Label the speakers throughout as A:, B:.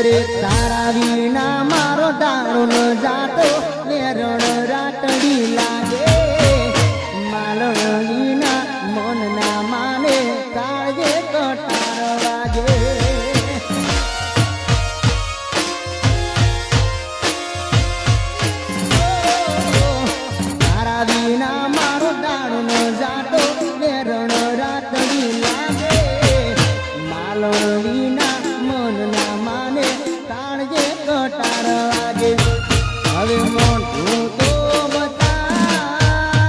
A: અરે તારા વિના મારો દારૂ ન જાતો મેરણ રાતડી લાગે માલણ વિના મન ના માને કાળજે કટાર વાગે તારા વિના મારો દારૂ ન જાતો મેરણ રાતડી લાગે માલણ વિના મન ના માને કાળજે કટાર વાગે હવે મોઢું તો બતાવ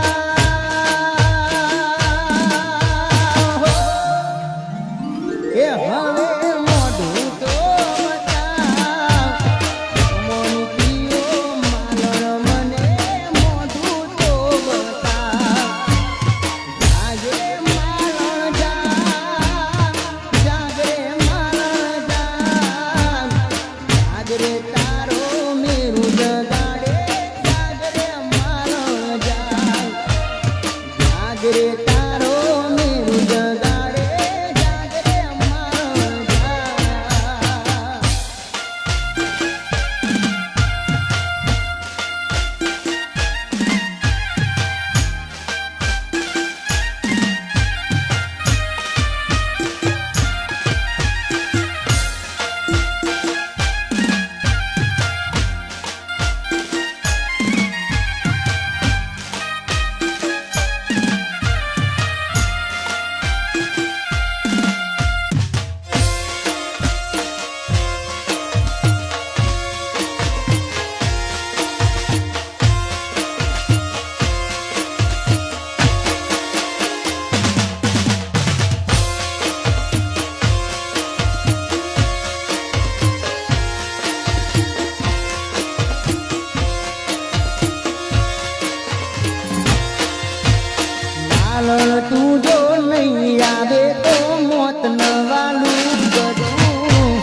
A: એ હવે મોઢું તો બતાવ મોનીઓ માલણ મને મોઢું તો બતાવ જાગે માલણ જાગરે માલણ જાગરે તારો મેરું જગાડે જાગરે માલણ જાગરે તારો મેરું જગાડે જાગરે માલણ માલણ તું જો નહીં આવે તો મોત ન વાલું કરું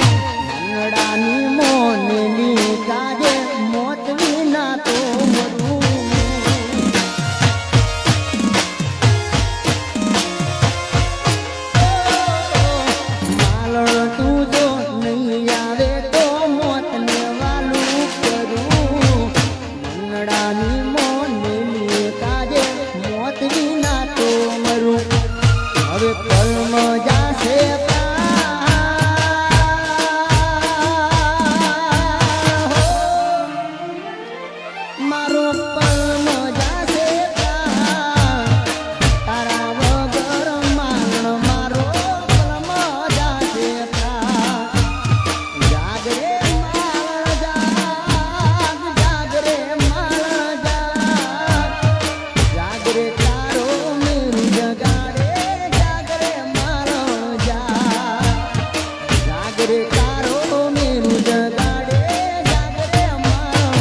A: મનડાની મોનની કાજે મોત વિના તો મરું માલણ તું જો નહીં આવે તો મોત ન વાલું કરું મનડાની મોનની કાજે મોત વિના તો મરું હવે કર્મ જાશે મારો કર્મ જાશે તારા વગર માલણ મારો કર્મ જાશે જાગરે માલણ જાગરે માલણ જાગરે તારો મેરું જગાડે જાગરે મારો જાગરે તારો મેરું જગાડે જાગરે મારો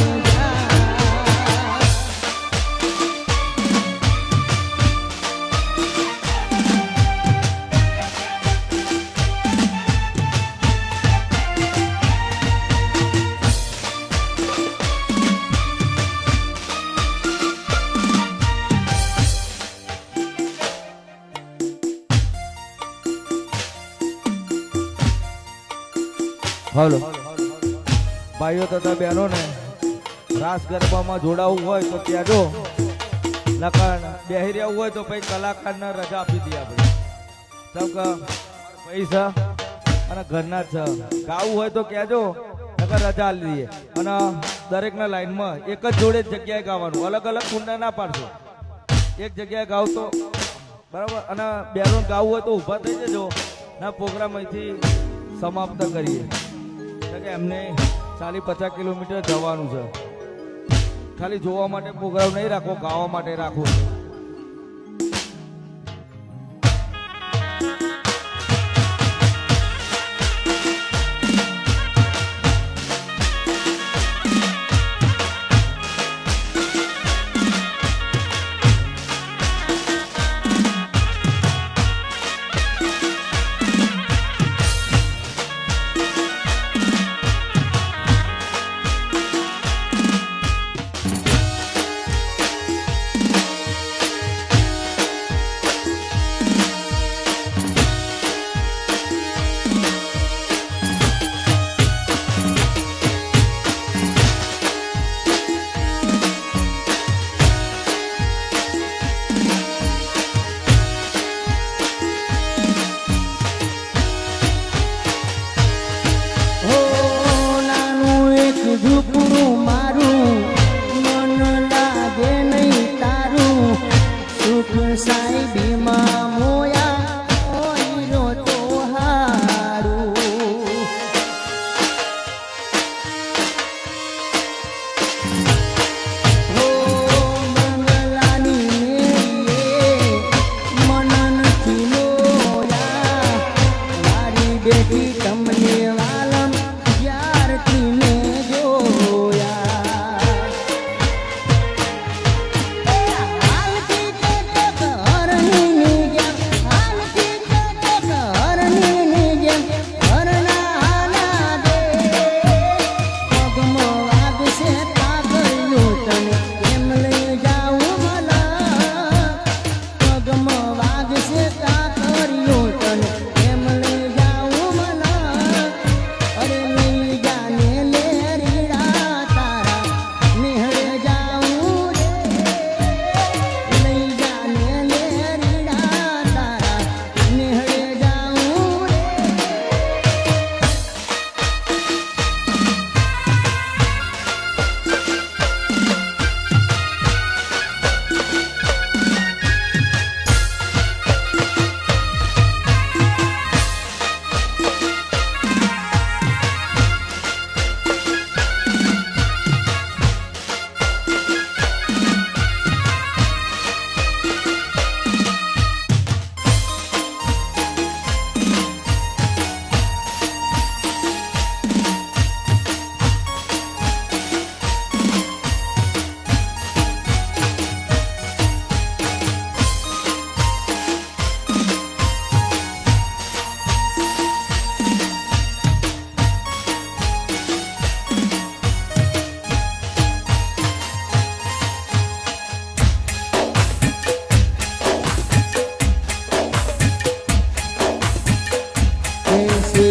B: હલો ભાઈઓ તથા બહેનો ને રાસ ગરબામાં જોડાવવું હોય તો ત્યાં જો લખણ બેહી રહેવું હોય તો પછી કલાકારને રજા આપી દઈએ આપણે સબ કે પૈસા અને ઘરના જ છે ગાવું હોય તો કહેજો નકર રજા આપી દઈએ અને દરેકના લાઈનમાં એક જ જોડે જ જગ્યાએ ગાવાનું અલગ અલગ કુંડા ના પાડશો એક જગ્યાએ ગાવ તો બરાબર અને બેનો ગાવું હોય તો ઊભા થઈ જજો ના પ્રોગ્રામ અહીંથી સમાપ્ત કરીએ કે એમને 40-50 કિલોમીટર જવાનું છે ખાલી જોવા માટે પ્રોગ્રામ નહીં રાખવો ગાવા માટે રાખવો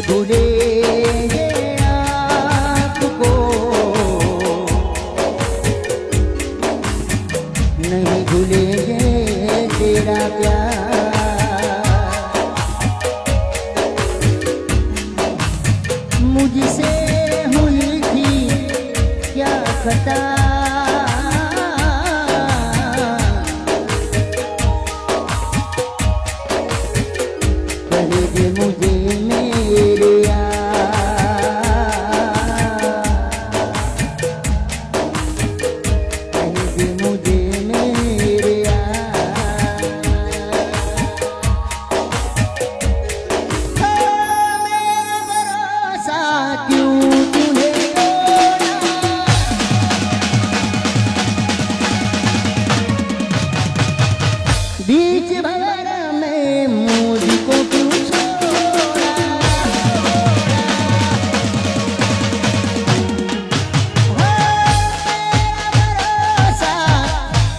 A: भूलेंगे आपको, नहीं भूलेंगे तेरा प्यार। मुझसे हुई थी क्या खता, कह दे मुझे मेरे यार, कह दे मुझे मेरे यार। ओ मेरा भरोसा क्यों तूने तोड़ा, बीच भंवर में मुझको क्यों छोड़ा। हो मेरा भरोसा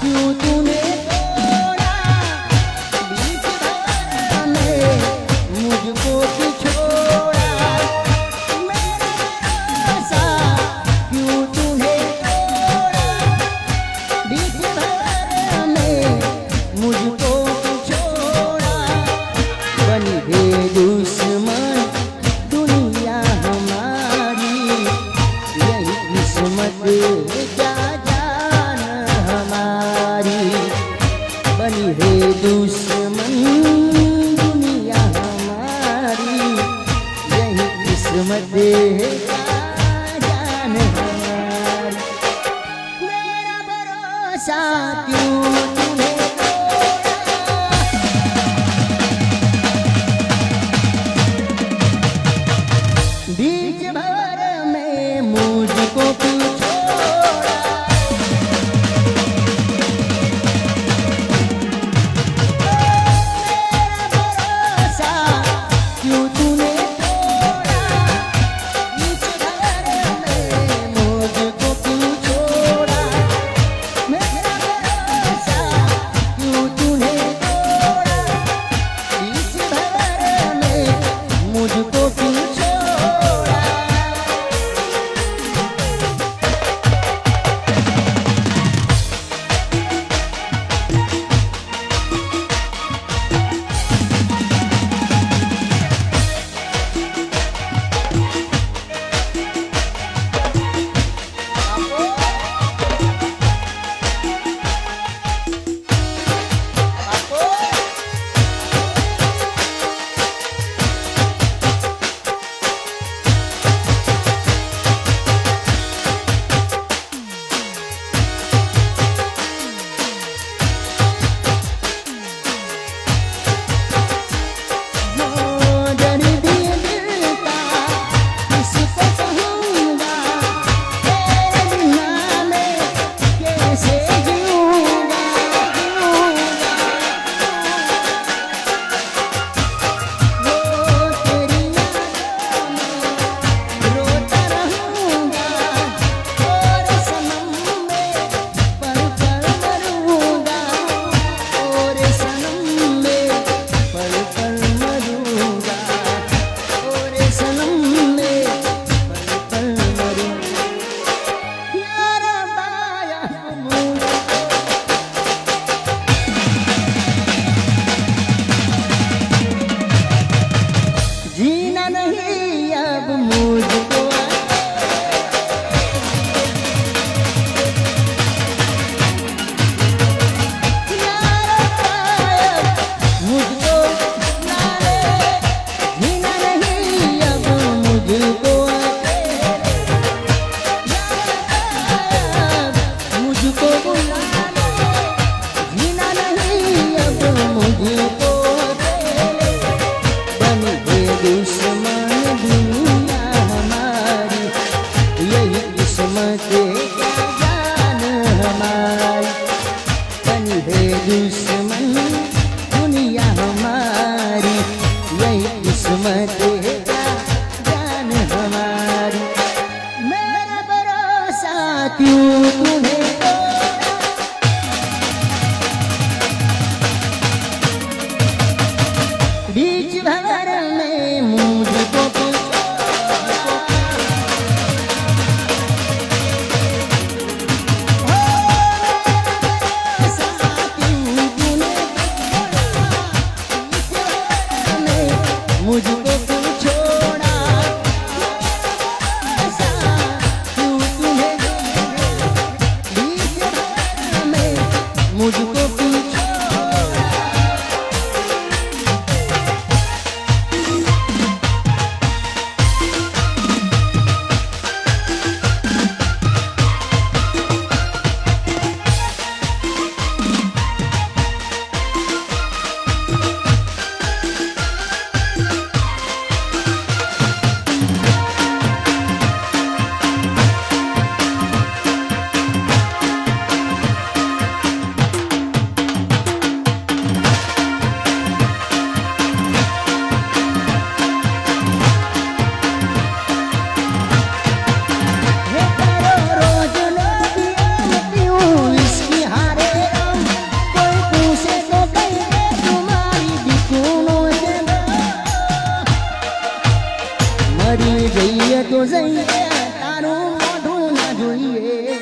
A: क्यों तूने तोड़ा, बीच भंवर में मुझको क्यों छोड़ा। मेरा भरोसा क्यों तूने तोड़ा, बीच भंवर में मुझको छोड़ा। बनी है दुश्मन दुनिया हमारी, यही किस्मत क्या जान हमारी। बनी है दुश्मन दुनिया हमारी, यही किस्मत क्या जान हमारी। मेरा भरोसा क्यों तूने तोड़ा, बीच भंवर में मुझको क्यों छोड़ा। मेरा भरोसा क्यों तूने तोड़ा, बीच भंवर में मुझको क्यों छोड़ा। मेरा भरोसा क्यों तूने तोड़ा, बीच भंवर में मुझको क्यों छोड़ा। जीना नहीं अब मुझको, मुझको ना रे, जीना नहीं अब मुझको, मुझको बुला लो, जीना नहीं अब मुझको। बनी है दुश्मन दुनिया हमारी, यही किस्मत क्या जान हमारी। बनी है दुश्मन दुनिया हमारी, यही किस्मत क्या जान हमारी। मेरा भरोसा क्यों तूने तोड़ा, बीच भंवर में मुझको मुझको पीछे મરી જઈએ તો જઈએ તારું મોઢું ના જોઈએ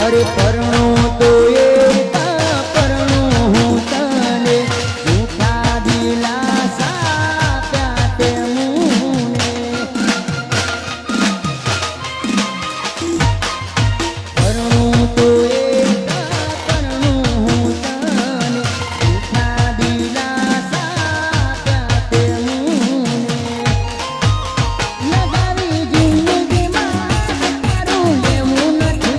A: અરે પરણો તો પરણો હું તને જૂઠા દિલાસા પ્યાતે મુને પરણો તો પરણો હું તને જૂઠા દિલાસા પ્યાતે મુને લગાવી જિંદગીમાં તારું લેવું નથી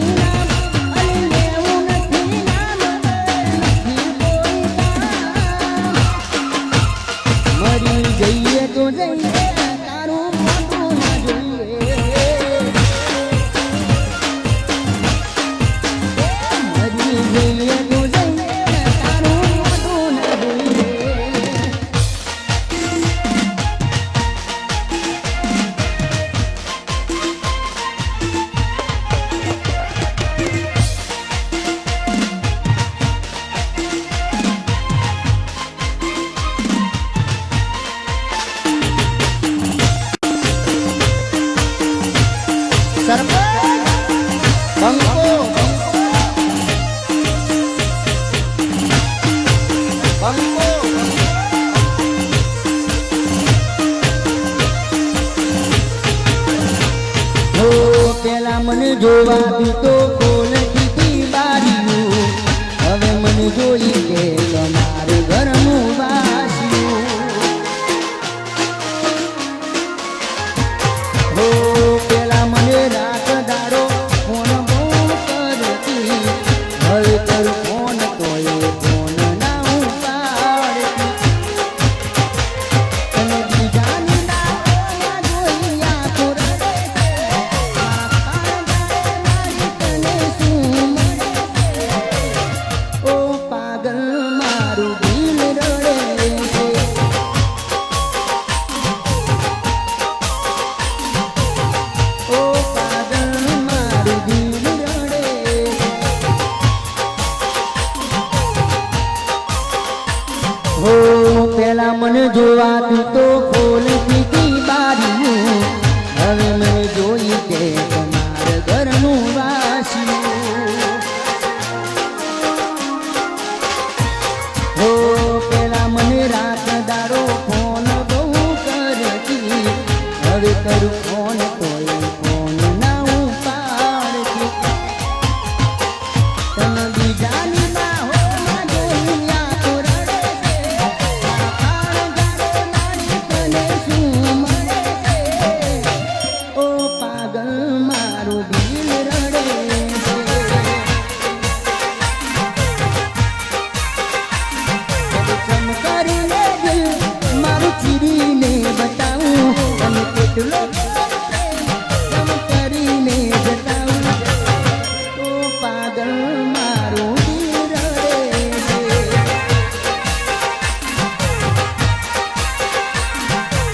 A: જઈએ તો જઈએ તારું મોઢું ના જોઈએ મરી જઈએ તો જઈએ તારું મોઢું ના જોઈએ પેલા મને જોવાતું તો ખોલતી બારીઓ હવે મને જોઈ કે તમારે ઘરનું વાસ્યું હો પેલા મને રાત દાડો ફોન બહુ કરતી હવે કરું ફોન તો એ ફોન ના ઉપાડતી અને બીજાની નામાં જોઈ આંખો રડે ઓ પાગલ મારું દિલ રડે છે ઓ પાગલ મારું દિલ રડે હો પેલા મને જોવાતું તો ખોલતી બારીઓ હવે મને જોઈ કે તમારા ઘરનું વાસ્યું હો પેલા મને રાત દાડો ફોન બહુ કરતી હવે કરું ફોન તોય ફોન ના ઉપાડતી તને બીજાની બાહોમાં જોઈ આંખો રડે છે આખાણ જાડે નાની તને શું મળે છે ઓ પાગલ મારું દિલ રડે છે. ચમકારીને દિલ મારું ચીરીને બતાવું અને કેટલો ચમકારીને બતાવું તો પાગલ મારું દિલ રડે છે.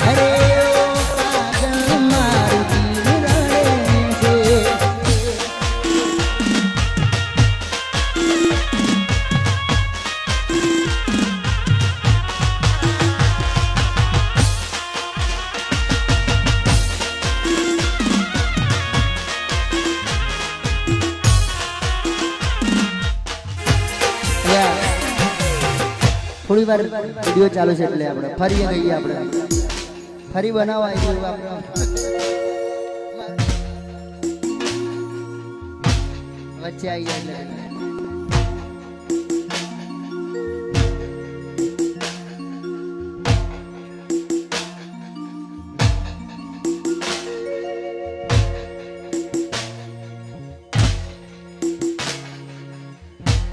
A: અરે ઓ પાગલ મારું દિલ રડે છે. થોડી વાર વિડીયો ચાલુ છે એટલે આપણે ફરી ગઈએ આપણે ફરી બનાવવા આવ્યું આપણે વચ્ચે આવી એટલે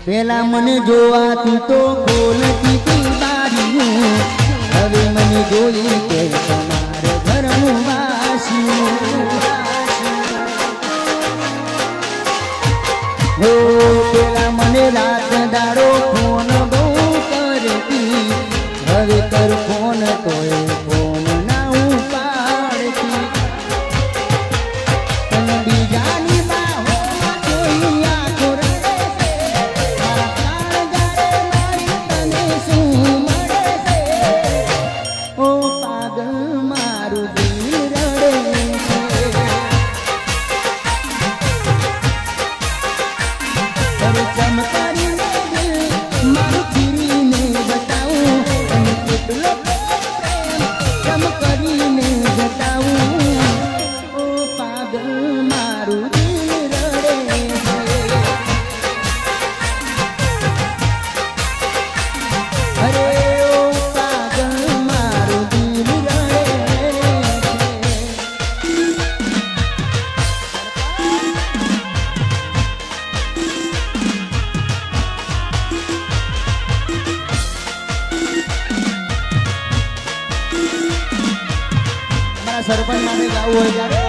A: પેલા મને જોવાતું તો ખોલતી તી બારીયું હવે મને જોઈ કે તમારા ઘરનું વાસ્યું હો પેલા મને રાત દાડો ફોન બહુ કરતી હવે કર ફોન તોય ફોન ના ઉપાડતી તને બીજાની બાહોમાં જોઈ આંખો રડે છે. ઓ પાગલ મારું દિલ રડે છે. અરે ચમકારીને દિલ મારું ચીરીને બતાવું અને કેટલો પ્રેમ ચમકારીને બતાવું ઓ પાગલ મારું દિલ રડે છે. અરે ઓ પાગલ મારું દિલ રડે છે. અમારા સરપંચ માટે ગાવું હોય ત્યારે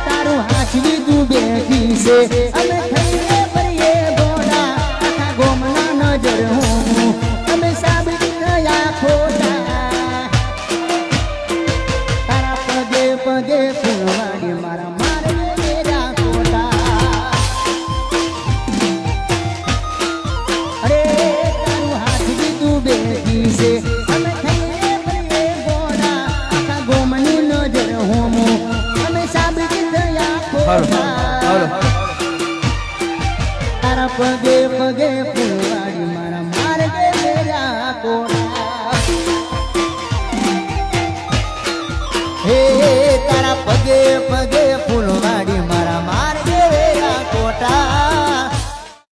A: તારું હાચવી તું બેઠી છે અમે થઈને ફરીએ ગોળા આખા ગોમના નજર હું અમે સાબિત થયા ખોટા તારા પગે પગે ફૂલવાડી મારા મારે મેરા ખોટા અરે તારું હાચવી તું બેઠી છે અમે થઈને ફરીએ ગોળા આખા ગોમની નજર હું અમે સાબિત થયા ખોટા તારા પગે પગે